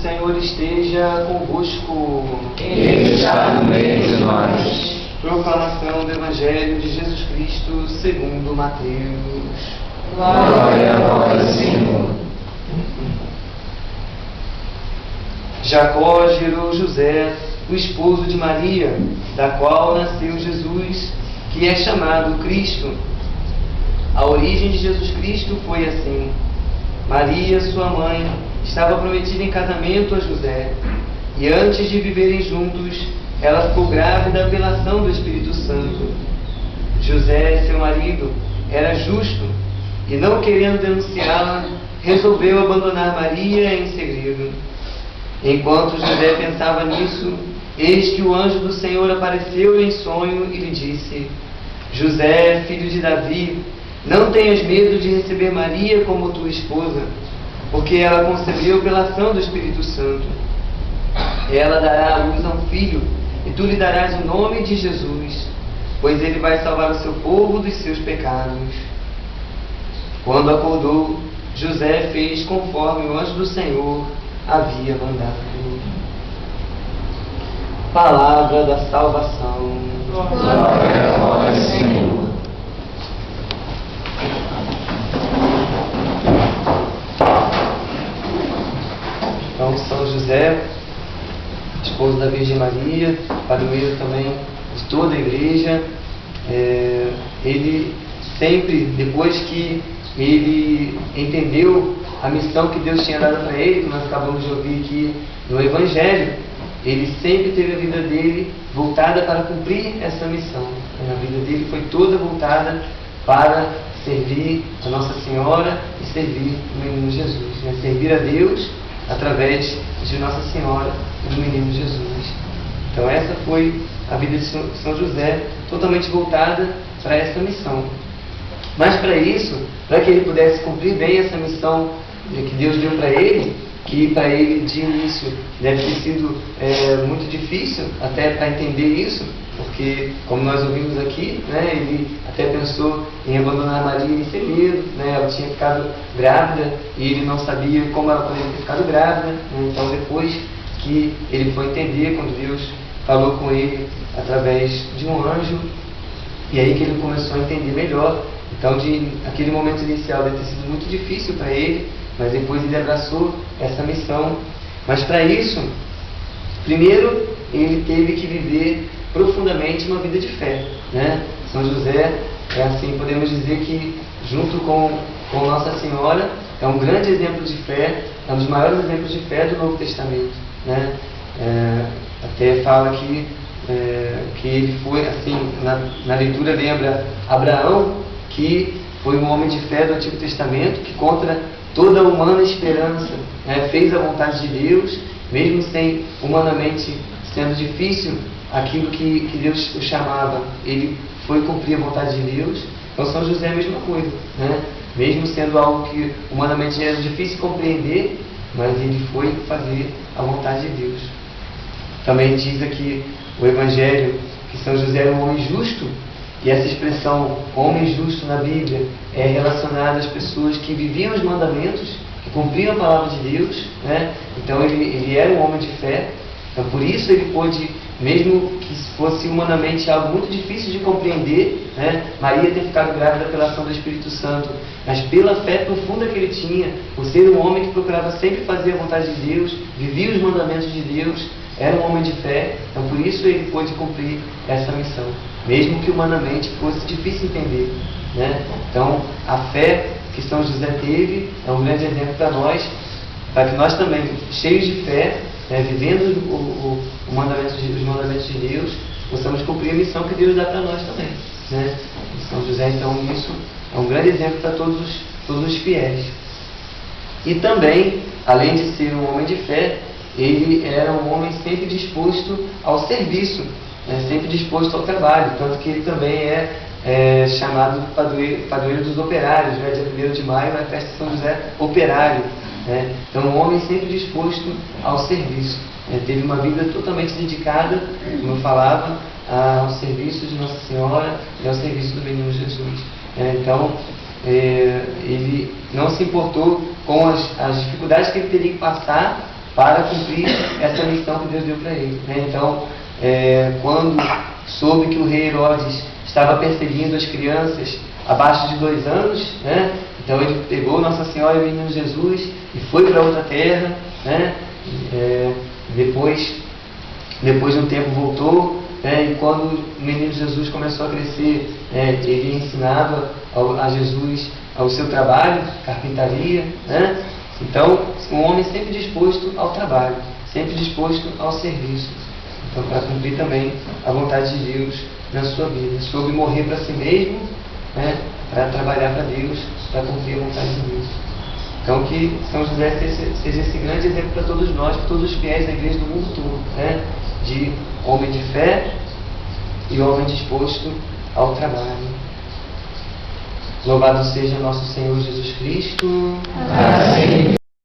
Senhor esteja convosco. Ele está no meio de nós. Proclamação do Evangelho de Jesus Cristo segundo Mateus. Glória a vós, Senhor. Jacó gerou José, o esposo de Maria, da qual nasceu Jesus, que é chamado Cristo. A origem de Jesus Cristo foi assim. Maria, sua mãe, estava prometida em casamento a José, e antes de viverem juntos, ela ficou grávida pela ação do Espírito Santo. José, seu marido, era justo, e não querendo denunciá-la, resolveu abandonar Maria em segredo. Enquanto José pensava nisso, eis que o anjo do Senhor apareceu em sonho e lhe disse: José, filho de Davi, não tenhas medo de receber Maria como tua esposa, porque ela concebeu pela ação do Espírito Santo. Ela dará à luz a um filho, e tu lhe darás o nome de Jesus, pois ele vai salvar o seu povo dos seus pecados. Quando acordou, José fez conforme o anjo do Senhor havia mandado. Palavra da salvação. Glória a vós, Senhor. Então, São José, esposo da Virgem Maria, padroeiro também de toda a igreja, ele sempre, depois que ele entendeu a missão que Deus tinha dado para ele, que nós acabamos de ouvir aqui no Evangelho, ele sempre teve a vida dele voltada para cumprir essa missão. A vida dele foi toda voltada para servir a Nossa Senhora e servir o menino Jesus, né? Servir a Deus através de Nossa Senhora e do menino Jesus. Então essa foi a vida de São José, totalmente voltada para essa missão. Mas para isso, para que ele pudesse cumprir bem essa missão que Deus deu para ele, que para ele de início deve ter sido muito difícil até para entender isso, porque como nós ouvimos aqui, né, ele até pensou em abandonar Maria em segredo, né, ela tinha ficado grávida e ele não sabia como ela poderia ter ficado grávida, né, então depois que ele foi entender, quando Deus falou com ele através de um anjo, e aí que ele começou a entender melhor. Então, aquele momento inicial deve ter sido muito difícil para ele, mas depois ele abraçou essa missão. Mas para isso, primeiro ele teve que viver profundamente uma vida de fé, né? São José assim, podemos dizer que junto com Nossa Senhora é um grande exemplo de fé, é um dos maiores exemplos de fé do Novo Testamento, né? Até fala que ele foi, assim, na leitura lembra Abraão, que foi um homem de fé do Antigo Testamento, que contra toda a humana esperança, né, fez a vontade de Deus, mesmo sem humanamente sendo difícil aquilo que Deus o chamava, ele foi cumprir a vontade de Deus. Então São José é a mesma coisa, né? Mesmo sendo algo que humanamente era difícil compreender, mas ele foi fazer a vontade de Deus. Também diz aqui o Evangelho que São José era um homem justo, e essa expressão homem justo na Bíblia é relacionada às pessoas que viviam os mandamentos, que cumpriam a palavra de Deus, né? Então ele era um homem de fé. Então por isso ele pôde, mesmo que fosse humanamente algo muito difícil de compreender, né? Maria ter ficado grávida pela ação do Espírito Santo, mas pela fé profunda que ele tinha, por ser um homem que procurava sempre fazer a vontade de Deus, vivia os mandamentos de Deus, era um homem de fé, então por isso ele pôde cumprir essa missão, mesmo que humanamente fosse difícil entender, né? Então a fé que São José teve é um grande exemplo para nós, para que nós também, cheios de fé, né, vivendo os mandamentos de Deus, possamos cumprir a missão que Deus dá para nós também, né? E São José, então, isso é um grande exemplo para todos os fiéis. E também, além de ser um homem de fé, ele era um homem sempre disposto ao serviço, né, sempre disposto ao trabalho, tanto que ele também é chamado padroeiro dos operários, né? Dia 1º de maio, na festa de São José Operário, né? Então, um homem sempre disposto ao serviço, né? Teve uma vida totalmente dedicada, como eu falava, ao serviço de Nossa Senhora e ao serviço do menino Jesus. Então, ele não se importou com as dificuldades que ele teria que passar para cumprir essa missão que Deus deu para ele, né? Então, quando soube que o rei Herodes estava perseguindo as crianças abaixo de 2 anos, né? Então ele pegou Nossa Senhora e o menino Jesus e foi para outra terra, né? Depois de um tempo voltou, e quando o menino Jesus começou a crescer, ele ensinava a Jesus ao seu trabalho, carpintaria, né? Então, um homem sempre disposto ao trabalho, sempre disposto ao serviço. Então, para cumprir também a vontade de Deus na sua vida. Soube morrer para si mesmo, né? Para trabalhar para Deus, para cumprir a vontade de Deus. Então, que São José seja esse grande exemplo para todos nós, para todos os fiéis da igreja do mundo todo, né? De homem de fé e homem disposto ao trabalho. Louvado seja nosso Senhor Jesus Cristo. Amém.